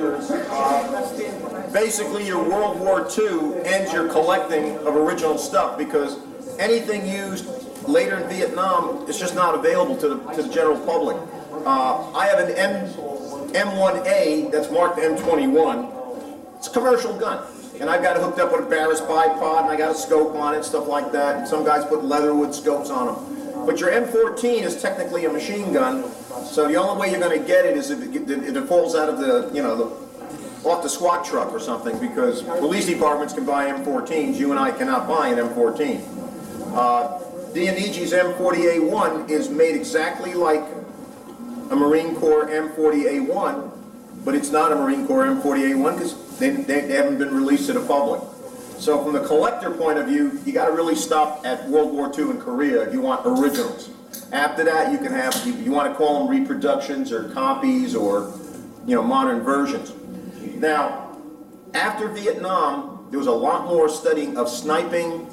collectors, basically your World War II ends your collecting of original stuff, because anything used later in Vietnam is just not available to the general public. I have an M1A that's marked M21. It's a commercial gun, and I've got it hooked up with a Barris bipod, and I got a scope on it, stuff like that. And some guys put leatherwood scopes on them. But your M14 is technically a machine gun, so the only way you're going to get it is if it falls out of the, off the SWAT truck or something, because police departments can buy M14s. You and I cannot buy an M14. DNEG's M40A1 is made exactly like a Marine Corps M40A1, but it's not a Marine Corps M40A1 because they haven't been released to the public. So from the collector point of view, you got to really stop at World War II and Korea if you want originals. After that, you can have, you want to call them reproductions or copies or, modern versions. Now, after Vietnam, there was a lot more studying of sniping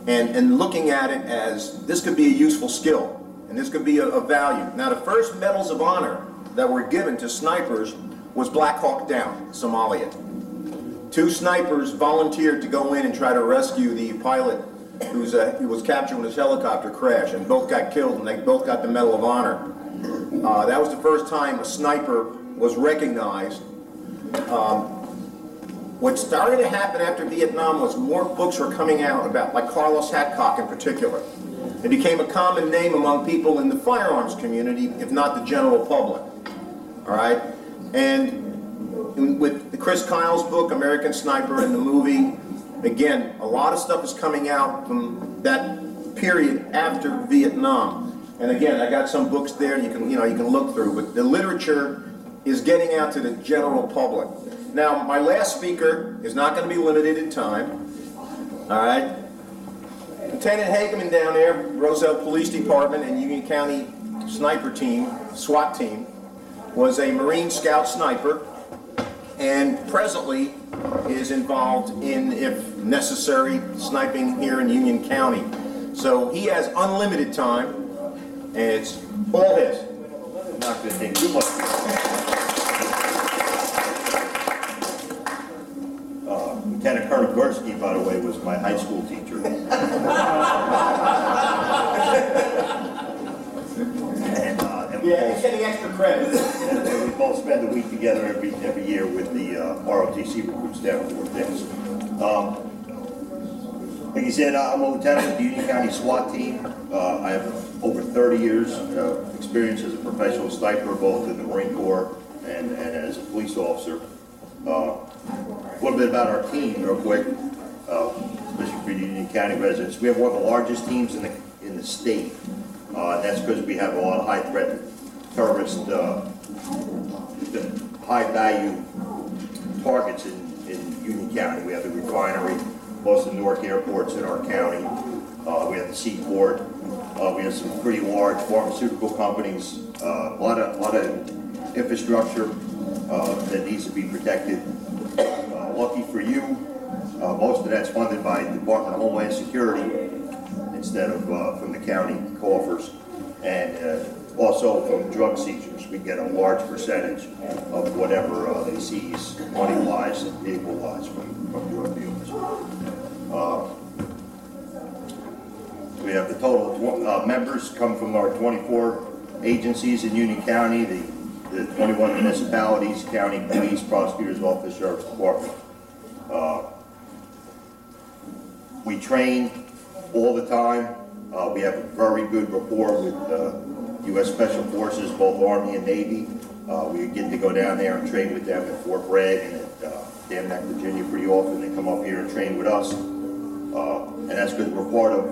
and looking at it as this could be a useful skill and this could be of value. Now, the first medals of honor that were given to snipers was Black Hawk Down, Somalia. 2 snipers volunteered to go in and try to rescue the pilot who was captured when his helicopter crashed, and both got killed, and they both got the Medal of Honor. That was the first time a sniper was recognized. What started to happen after Vietnam was more books were coming out about, like Carlos Hadcock in particular. It became a common name among people in the firearms community, if not the general public. All right? And with Chris Kyle's book, American Sniper, and the movie, again, a lot of stuff is coming out from that period after Vietnam. And again, I got some books there you can look through, but the literature is getting out to the general public. Now, my last speaker is not going to be limited in time. All right? Lieutenant Hageman down there, Roselle Police Department and Union County Sniper Team, SWAT team, was a Marine Scout sniper, and presently is involved in, if necessary, sniping here in Union County. So he has unlimited time, and it's all his. I'm not going to take too much. Lieutenant Colonel Lwrc, by the way, was my high school teacher. Yeah, he's getting extra credit. And we both spend a week together every year with the ROTC recruits down at Fort Dix. Like you said, I'm a lieutenant with the Union County SWAT team. I have over 30 years experience as a professional sniper, both in the Marine Corps and as a police officer. A little bit about our team, real quick, especially for Union County residents. We have one of the largest teams in the state. That's because we have a lot of high-threat terrorist, high-value targets in Union County. We have the refinery, most of the Newark airports in our county. We have the seaport. We have some pretty large pharmaceutical companies. A lot of infrastructure that needs to be protected. Lucky for you, most of that's funded by the Department of Homeland Security instead of from the county coffers, and also from drug seizures. We get a large percentage of whatever they seize, money-wise and vehicle-wise, from drug dealers. We have the total members come from our 24 agencies in Union County, the 21 municipalities, county police, prosecutor's office, sheriff's department. We train all the time. We have a very good rapport with U.S. Special Forces, both Army and Navy. We get to go down there and train with them at Fort Bragg and at Dam Neck, Virginia pretty often. They come up here and train with us. And that's because we're part of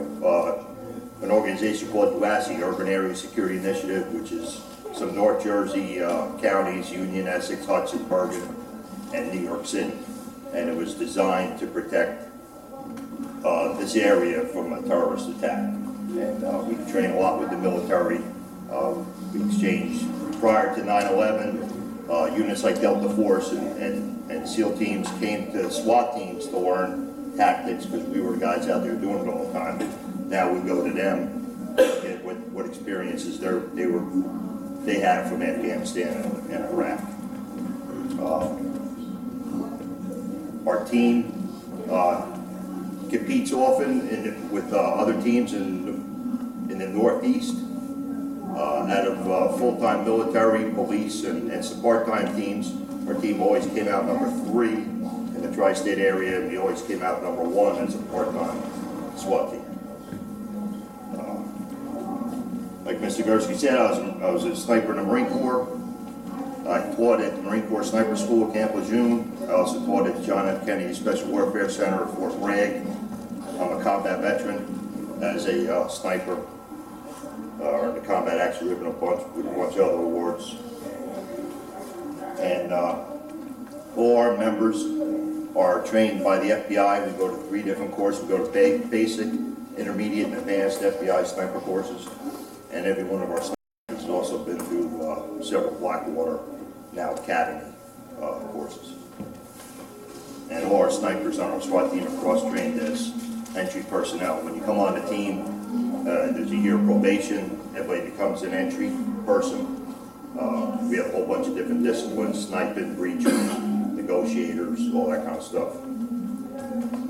an organization called Lwrc, Urban Area Security Initiative, which is some North Jersey counties, Union, Essex, Hudson, Bergen, and New York City. And it was designed to protect this area from a terrorist attack. And we train a lot with the military. We exchanged, prior to 9/11, units like Delta Force and SEAL teams came to SWAT teams to learn tactics, because we were guys out there doing it all the time. Now we go to them and get what experiences they had from Afghanistan and Iraq. Our team competes often with other teams in the Northeast. Out of full-time military, police, and some part-time teams, our team always came out number 3 in the tri-state area, and we always came out number 1 as a part-time SWAT team. Like Mr. Gursky said, I was a sniper in the Marine Corps. I taught at the Marine Corps Sniper School at Camp Lejeune. I also taught at John F. Kennedy Special Warfare Center at Fort Bragg. I'm a combat veteran as a sniper. The combat actually ribbon with a bunch of other awards. And all our members are trained by the FBI. We go to 3 different courses. We go to basic, intermediate, and advanced FBI sniper courses. And every one of our snipers has also been through several Blackwater, now Academy courses. And all our snipers on our SWAT team are cross-trained as entry personnel. When you come on the team, there's a year of probation. Everybody becomes an entry person. We have a whole bunch of different disciplines: sniping, breachers, negotiators, all that kind of stuff.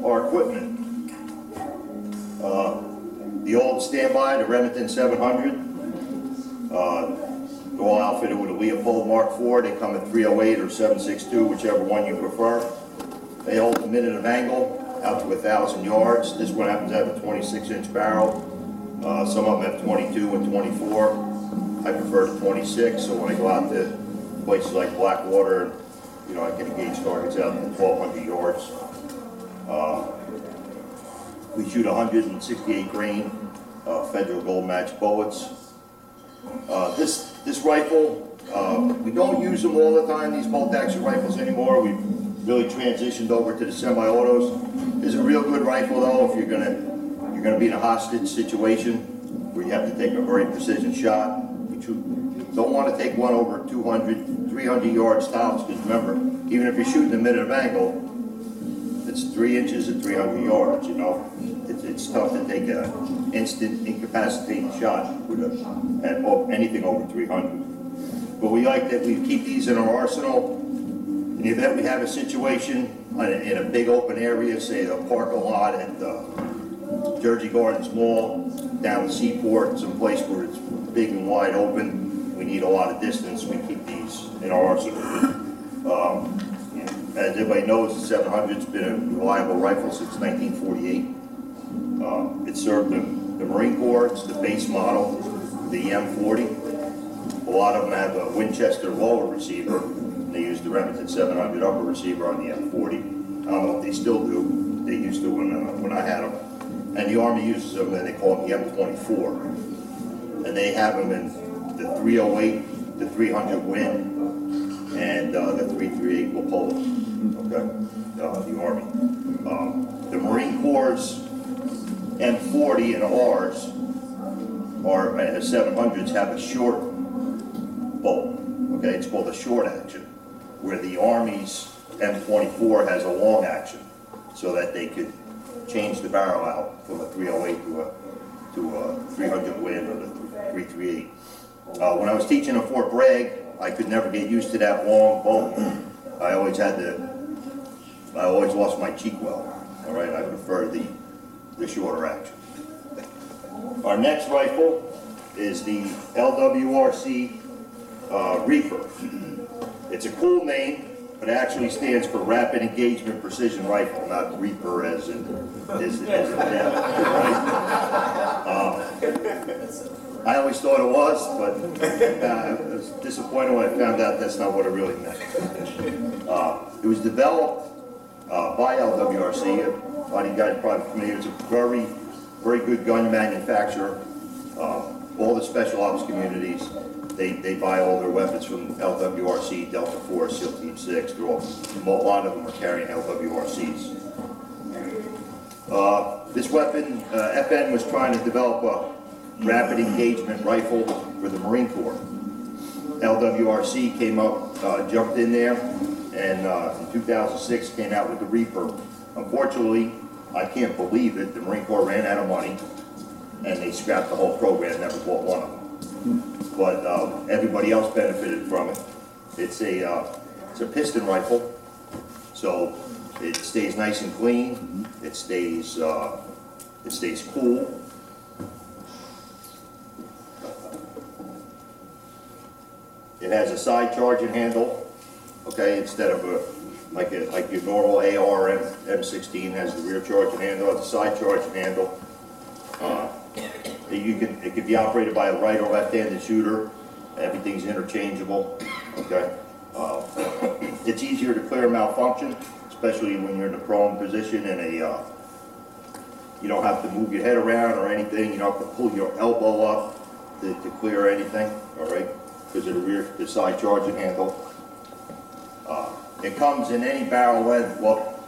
Our equipment. The old standby, the Remington 700. They're all outfitted with a Leopold Mark IV. They come at 308 or 7.62, whichever one you prefer. They hold a minute of angle out to 1,000 yards. This one happens to have a 26-inch barrel. Some of them have 22 and 24. I prefer the 26, so when I go out to places like Blackwater, you know, I can engage targets out to 1,200 yards. We shoot 168 grain federal gold match bullets. This rifle, we don't use them all the time, these bolt action rifles anymore. We really transitioned over to the semi-autos. It's a real good rifle though if you're gonna be in a hostage situation where you have to take a very precision shot. You don't want to take one over 200, 300 yards tops, because remember, even if you're shooting a minute of angle, it's 3 inches at 300 yards, you know. It's tough to take an instant incapacitating shot with anything over 300. But we like that we keep these in our arsenal. In the event we have a situation in a big open area, say the parking lot at Jersey Gardens Mall, down the seaport, someplace where it's big and wide open, we need a lot of distance, we keep these in our arsenal. As everybody knows, the 700's been a reliable rifle since 1948. It served the Marine Corps. It's the base model, the M40. A lot of them have a Winchester lower receiver. They use the Remington 700 upper receiver on the M40. I don't know if they still do. They used to when I had them. And the Army uses them, and they call them the M24. And they have them in the 308, the 300 Win, and the 338 Lwrc, okay, the Army. The Marine Corps' M40 and ours, or 700s, have a short bolt, okay? It's called a short action, where the Army's M24 has a long action, so that they could change the barrel out from a 308 to a 300 Win or the 338. When I was teaching at Fort Bragg, I could never get used to that long bolt. I always lost my cheek well. All right, I prefer the shorter action. Our next rifle is the Lwrc Reaper. It's a cool name, but it actually stands for Rapid Engagement Precision Rifle, not Reaper as in death, right? I always thought it was, but I was disappointed when I found out that's not what it really meant. It was developed by Lwrc. A lot of you guys probably familiar. It's a very, very good gun manufacturer. All the special ops communities, they buy all their weapons from Lwrc, Delta Force, SEAL Team 6. A lot of them are carrying LWRCs. This weapon, FN was trying to develop a rapid engagement rifle for the Marine Corps. Lwrc came up, jumped in there, and in 2006 came out with the Reaper. Unfortunately, I can't believe it, the Marine Corps ran out of money, and they scrapped the whole program, never bought one of them. But everybody else benefited from it. It's a piston rifle, so It stays nice and clean. It stays cool. It has a side charging handle, okay, instead of like your normal AR or M16 has the rear charging handle. It has a side charging handle. It can be operated by a right or left-handed shooter. Everything's interchangeable, okay. It's easier to clear a malfunction, especially when you're in a prone position and you don't have to move your head around or anything. You don't have to pull your elbow up to clear anything, all right, because of the side charging handle. It comes in any barrel length. Well,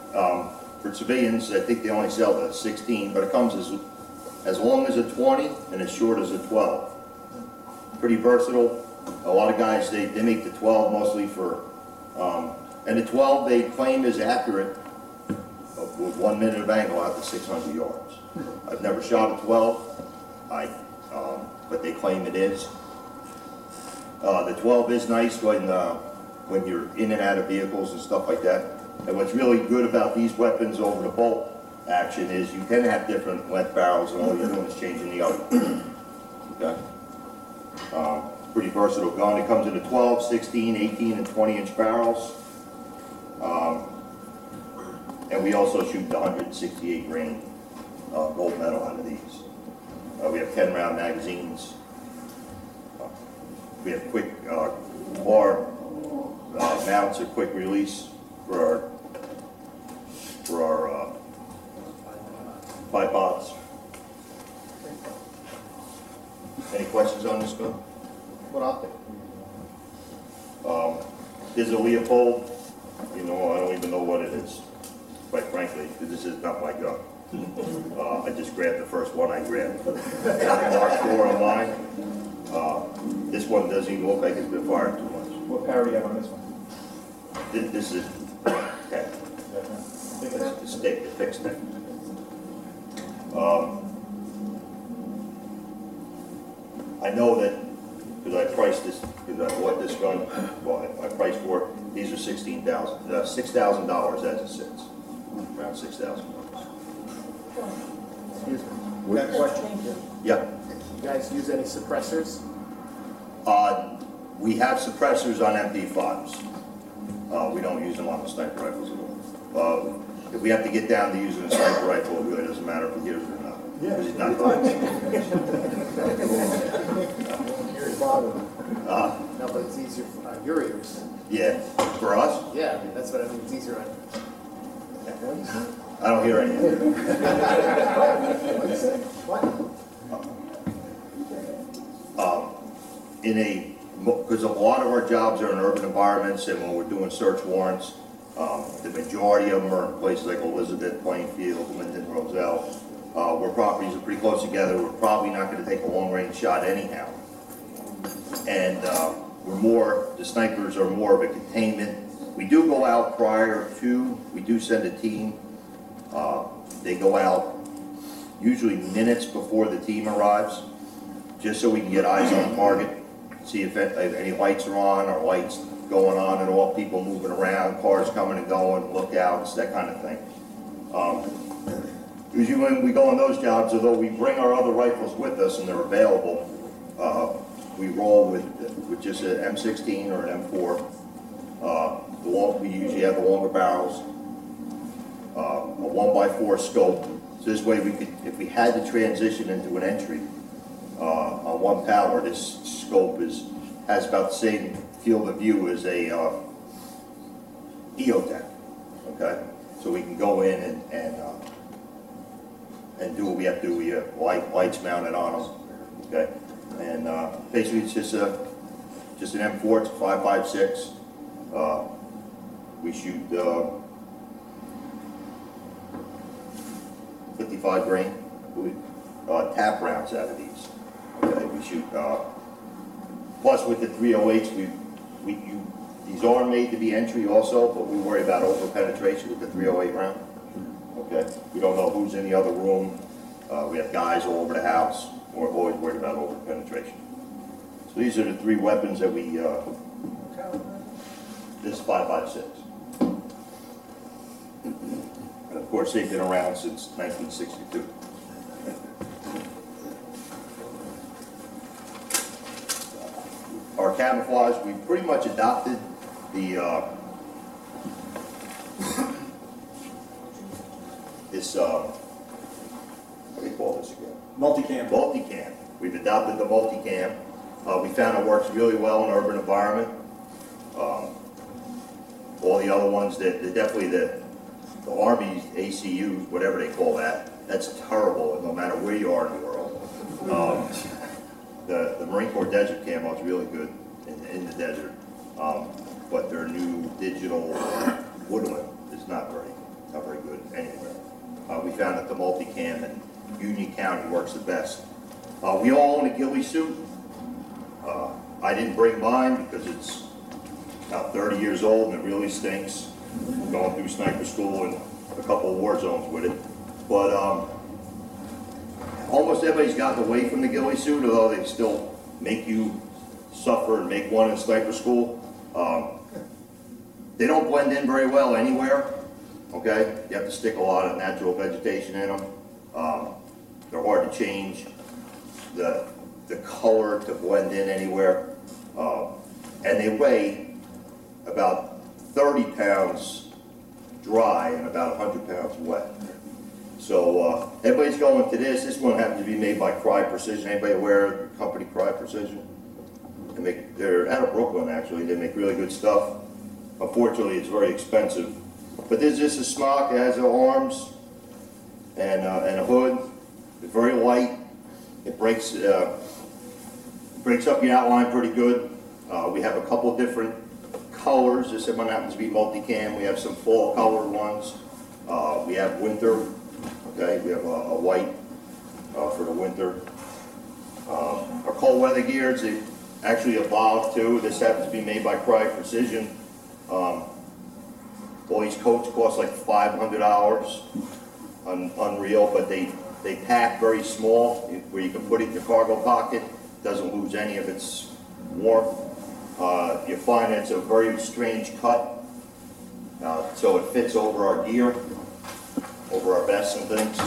for civilians, I think they only sell the 16, but it comes as long as a 20 and as short as a 12. Pretty versatile. A lot of guys, they make the 12 mostly for, and the 12 they claim is accurate with 1 minute of angle out to 600 yards. I've never shot a 12, but they claim it is. The 12 is nice when you're in and out of vehicles and stuff like that. And what's really good about these weapons over the bolt action is you can have different length barrels and all you're doing is changing the other. Okay. Pretty versatile gun. It comes in a 12, 16, 18, and 20-inch barrels. And we also shoot the 168 grain gold medal out of these. We have 10-round magazines. We have quick bar mounts or quick release for our bipods. Any questions on this gun? What optic? This is a Leopold. You know, I don't even know what it is, quite frankly, because this is not my gun. I just grabbed the first one I grabbed. Mark 4 on mine. This one doesn't even look like it's been fired too much. What power do you have on this one? This is 10. That's the stick, the fixed stick. I know that because I priced this, because I bought this gun, well, I priced for it, these are $6,000 as it sits. Around $6,000. Excuse me. Got a question? Yeah. You guys use any suppressors? We have suppressors on MP5s. We don't use them on the sniper rifles at all. If we have to get down to using a sniper rifle, it really doesn't matter if we use it or not. Because it's not fun. No, but it's easier for your ears. Yeah, for us, Yeah, I mean, that's what I mean. It's easier on. I don't hear anything. What you say? What? Because a lot of our jobs are in urban environments, and when we're doing search warrants, the majority of them are in places like Elizabeth, Plainfield, Linden, Roselle, where properties are pretty close together. We're probably not going to take a long-range shot anyhow. And the snipers are more of a containment. We do go out we do send a team. They go out usually minutes before the team arrives, just so we can get eyes on the target, see if any lights are on or lights going on at all, people moving around, cars coming and going, lookouts, that kind of thing. Usually when we go on those jobs, although we bring our other rifles with us and they're available, we roll with just an M16 or an M4. We usually have the longer barrels, a 1x4 scope. So this way we could, if we had to transition into an entry on one power, this scope has about the same field of view as a EOTech. Okay, so we can go in and do what we have to do. We have lights mounted on them. Okay, and basically it's just an M4. It's a 5.56. We shoot 55 grain tap rounds out of these. Okay, we shoot. Plus with the 308s, these are made to be entry also, but we worry about over penetration with the 308 round. Okay, we don't know who's in the other room. We have guys all over the house. We're always worried about over penetration. So these are the three weapons that we. This is 5.56. And of course, they've been around since 1962. Our camouflage, we pretty much adopted the what do you call this again? Multicam. Multicam. We've adopted the multicam. We found it works really well in urban environment. All the other ones, definitely the Army's ACUs, whatever they call that, that's terrible no matter where you are in the world. The Marine Corps Desert Camo is really good in the desert, but their new digital woodland is not very good anywhere. We found that the multicam in Union County works the best. We all own a ghillie suit. I didn't bring mine because it's about 30 years old and it really stinks. Going through sniper school and a couple of war zones with it. But almost everybody's gotten away from the ghillie suit, although they still make you suffer and make one in sniper school. They don't blend in very well anywhere, okay? You have to stick a lot of natural vegetation in them. They're hard to change the color to blend in anywhere. And they weigh about 30 pounds dry and about 100 pounds wet. So everybody's going to this. This one happens to be made by Cry Precision. Anybody aware of the company Cry Precision? They're out of Brooklyn, actually. They make really good stuff. Unfortunately, it's very expensive. But there's just a smock. It has arms and a hood. It's very light. It breaks up your outline pretty good. We have a couple different colors. This one happens to be multicam. We have some fall colored ones. We have winter. Okay, we have a white for the winter. Our cold weather gears, they actually evolved too. This happens to be made by Cry Precision. All these coats cost like $500. Unreal, but they pack very small where you can put it in your cargo pocket. Doesn't lose any of its warmth. You find it's a very strange cut, so it fits over our gear, over our vests and things.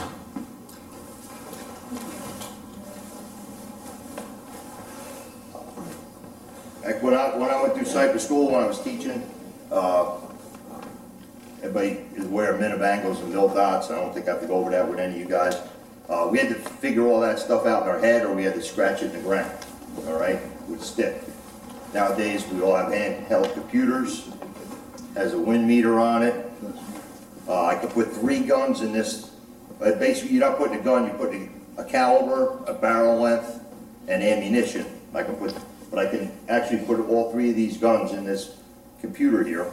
Like when I went through sniper school, when I was teaching, everybody is aware of minivangos and mil dots. I don't think I have to go over that with any of you guys. We had to figure all that stuff out in our head, or we had to scratch it in the ground, all right, with stick. Nowadays, we all have handheld computers, has a wind meter on it. I could put 3 guns in this. Basically, you're not putting a gun, you're putting a caliber, a barrel length, and ammunition. But I can actually put all 3 of these guns in this computer here.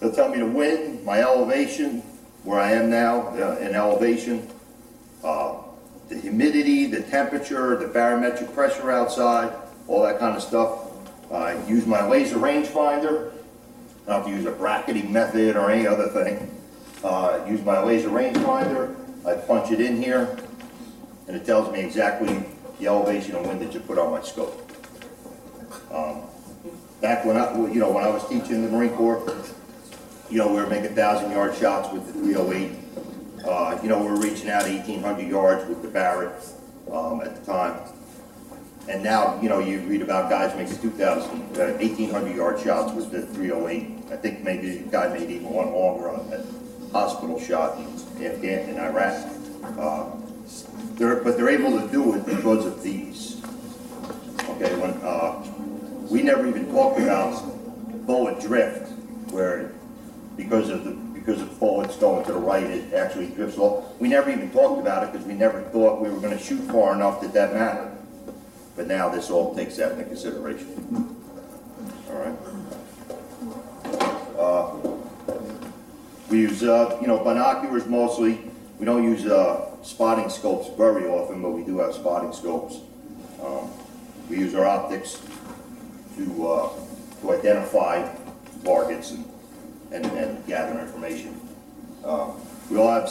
It'll tell me the wind, my elevation, where I am now in elevation, the humidity, the temperature, the barometric pressure outside, all that kind of stuff. I use my laser rangefinder. I don't have to use a bracketing method or any other thing. Use my laser rangefinder. I punch it in here, and it tells me exactly the elevation and wind that you put on my scope. Back when I was teaching in the Marine Corps, we were making 1,000-yard shots with the 308. We were reaching out 1,800 yards with the Barrett at the time. And now, you read about guys making 1,800-yard shots with the 308. I think maybe the guy made even one longer on that hospital shot in Iraq. But they're able to do it because of these. Okay, we never even talked about bullet drift, where because of bullets going to the right, it actually drifts off. We never even talked about it because we never thought we were going to shoot far enough that mattered. But now this all takes that into consideration. All right. We use binoculars mostly. We don't use spotting scopes very often, but we do have spotting scopes. We use our optics to identify targets and gather information. We all have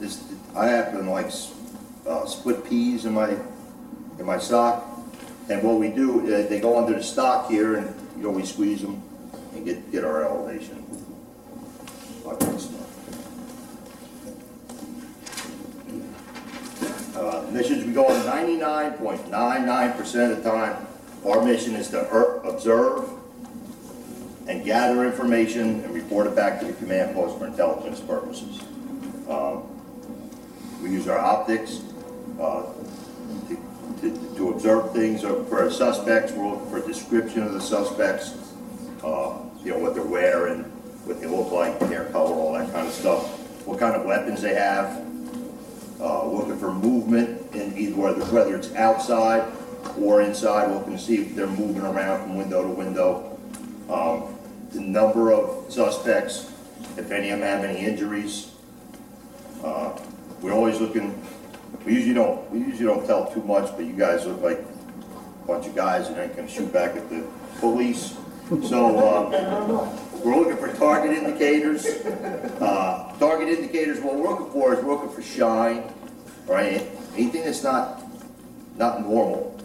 this. I happen to like split peas in my sock, and what we do is they go under the stock here, and we squeeze them and get our elevation. Missions we go on 99.99% of the time. Our mission is to observe and gather information and report it back to the command post for intelligence purposes. We use our optics to observe things for our suspects. We're looking for a description of the suspects, you know, what they're wearing, what they look like, hair color, all that kind of stuff, what kind of weapons they have, looking for movement in either whether it's outside or inside, looking to see if they're moving around from window to window, the number of suspects, if any of them have any injuries. We're always looking. We usually don't tell too much, but you guys look like a bunch of guys and ain't gonna shoot back at the police. So we're looking for target indicators. Target indicators, what we're looking for is we're looking for shine, right? Anything that's not normal.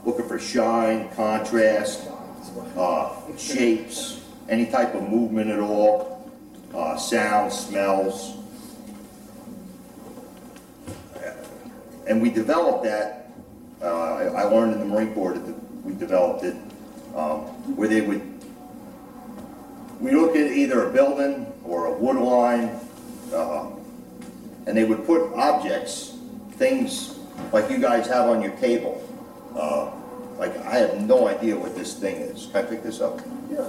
Looking for shine, contrast, shapes, any type of movement at all, sounds, smells. And we developed that, I learned in the Marine Corps that we developed it, where we look at either a building or a wood line, and they would put objects, things like you guys have on your table. Like, I have no idea what this thing is. Can I pick this up? Yeah.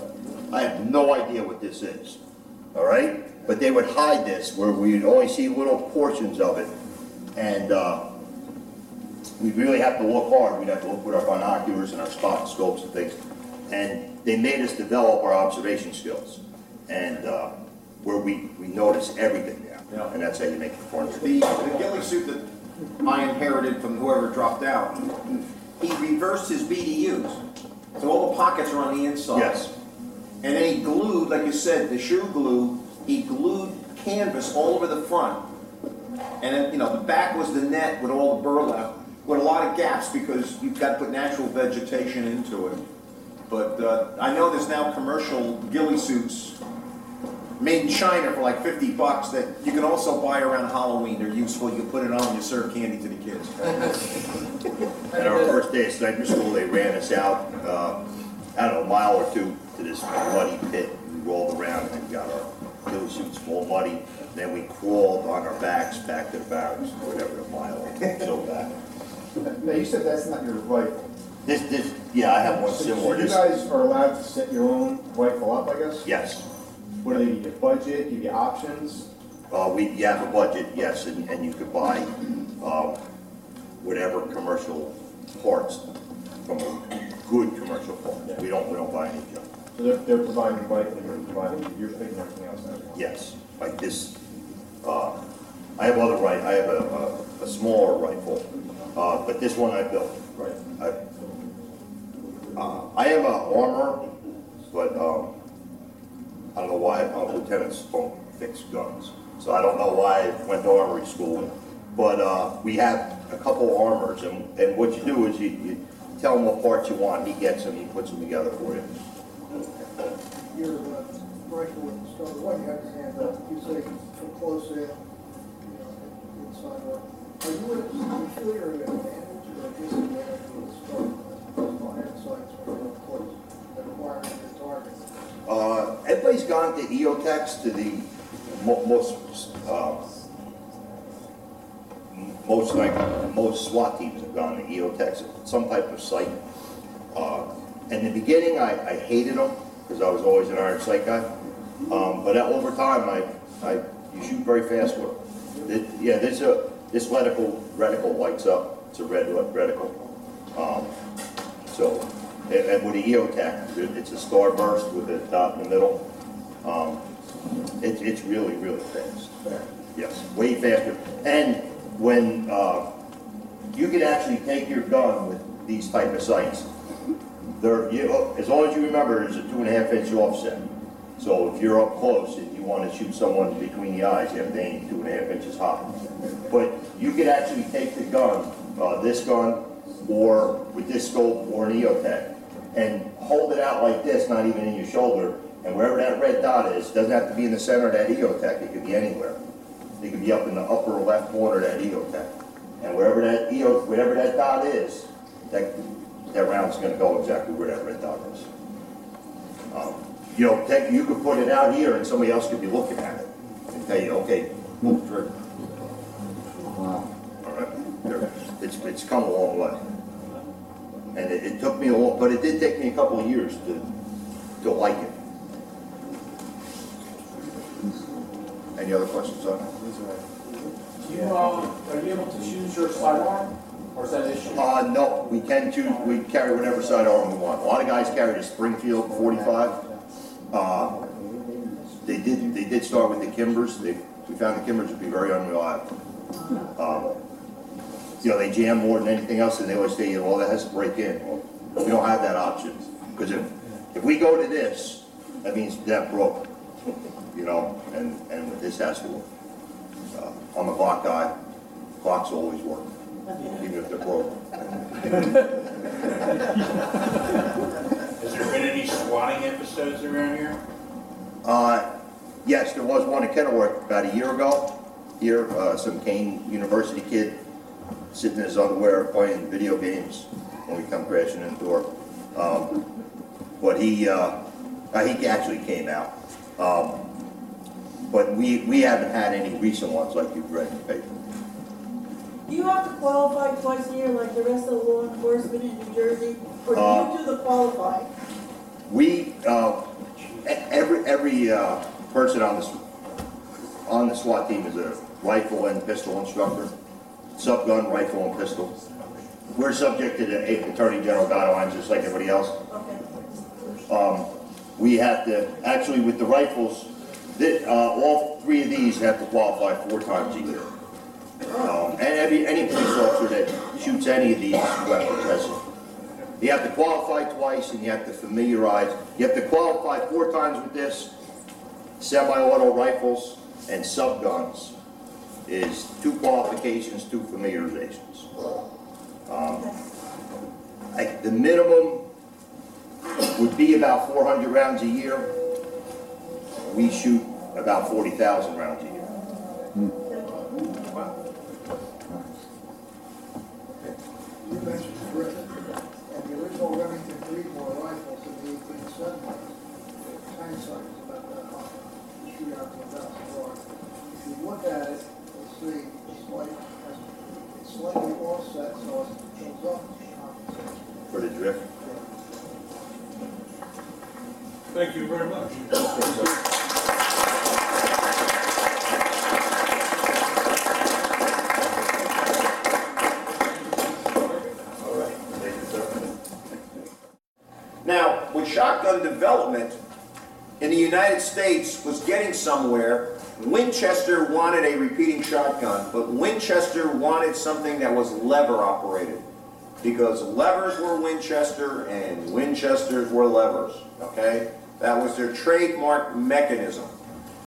I have no idea what this is, all right? But they would hide this where we'd only see little portions of it, and we really have to look hard. We'd have to look with our binoculars and our spot scopes and things. And they made us develop our observation skills, and where we notice everything now. Yeah. And that's how you make performance. The ghillie suit that I inherited from whoever dropped out, he reversed his BDUs. So all the pockets are on the inside. Yes. And then he glued, like you said, the shoe glue, he glued canvas all over the front. And then, you know, the back was the net with all the burlap, with a lot of gaps because you've got to put natural vegetation into it. But I know there's now commercial ghillie suits made in China for like $50 that you can also buy around Halloween. They're useful. You can put it on and you serve candy to the kids. And our first day of sniper school, they ran us out, I don't know, a mile or two to this muddy pit. We rolled around and got our ghillie suits full of muddy. Then we crawled on our backs back to the barracks, whatever, a mile or so back. Now, you said that's not your rifle. Yeah, I have one So similar. you guys are allowed to set your own rifle up, I guess? Yes. What do they give you, budget, give you options? You have a budget, yes, and you could buy whatever commercial parts from a good commercial part. Yeah. We don't buy any junk. So they're providing the rifle, you're picking everything else out? Yes, like this. I have other I have a smaller rifle, but this one I built. Right. I have a armor, but I don't know why lieutenants don't fix guns. So I don't know why I went to armory school. But we have a couple armors, and what you do is you tell him what parts you want. He gets them, he puts them together for you. Your rifle with the start, why you have your hand up? You say from close in, inside work. Are you feel you're at an advantage or a disadvantage with the start fire sights when you're up close, acquiring your target? Everybody's gone to EOTechs, to the most SWAT teams have gone to EOTechs, some type of sight. In the beginning, I hated them because I was always an iron sight guy. But over time, you shoot very fast with them. This reticle lights up. It's a red reticle. And with the EOTech, it's a starburst with a dot in the middle. It's really, really fast. Yes, way faster. And when you can actually take your gun with these type of sights, as long as you remember, there's a 2.5-inch offset. So if you're up close and you want to shoot someone between the eyes, you have to aim 2.5 inches high. But you could actually take the gun, this gun, or with this scope or an EOTech, and hold it out like this, not even in your shoulder, and wherever that red dot is, doesn't have to be in the center of that EOTech, it could be anywhere. It could be up in the upper left corner of that EOTech. And wherever that, wherever that dot is, that round's gonna go exactly wherever that dot is. You could put it out here and somebody else could be looking at it and tell you, okay, pull the trigger. All right, it's come a long way. And it took me a long, but it did take me a couple of years to like it. Any other questions on it? Are you able to choose your sidearm, or is that an issue? No, we can choose, we carry whatever sidearm we want. A lot of guys carry the Springfield 45. They did start with the Kimbers. We found the Kimbers to be very unreliable. They jam more than anything else, and they always say, well, that has to break in. Well, we don't have that option. Because if we go to this, that means that broke, and this has to work. I'm a clock guy. Clocks always work, even if they're broke. Has there been any swatting episodes around here? Yes, there was one in Kenilworth about a year ago. Here, some Kane University kid sitting in his underwear playing video games when we come crashing in the door. But he actually came out. But we haven't had any recent ones like you've read in the paper. Do you have to qualify twice a year like the rest of the law enforcement in New Jersey? Or do you do the qualifying? We, every person on the SWAT team is a rifle and pistol instructor, subgun, rifle, and pistol. We're subject to the Attorney General guidelines just like everybody else. Okay. We have to, actually with the rifles, all three of these have to qualify 4 times a year. And any police officer that shoots any of these weapons has it. You have to qualify twice and you have to familiarize. You have to qualify 4 times with this. Semi-auto rifles and subguns is 2 qualifications, 2 familiarizations. The minimum would be about 400 rounds a year. We shoot about 40,000 rounds a year. You mentioned Britain, and the original Remington Creedmoor rifles in the 1870s, hindsight is about that high, you shoot out to 1,000 yards. If you look at it, you'll see it's slightly offset, so it goes up. For the drift. Thank you very much. Now, with shotgun development in the United States was getting somewhere, Winchester wanted a repeating shotgun, but Winchester wanted something that was lever operated, because levers were Winchester and Winchesters were levers, okay? That was their trademark mechanism.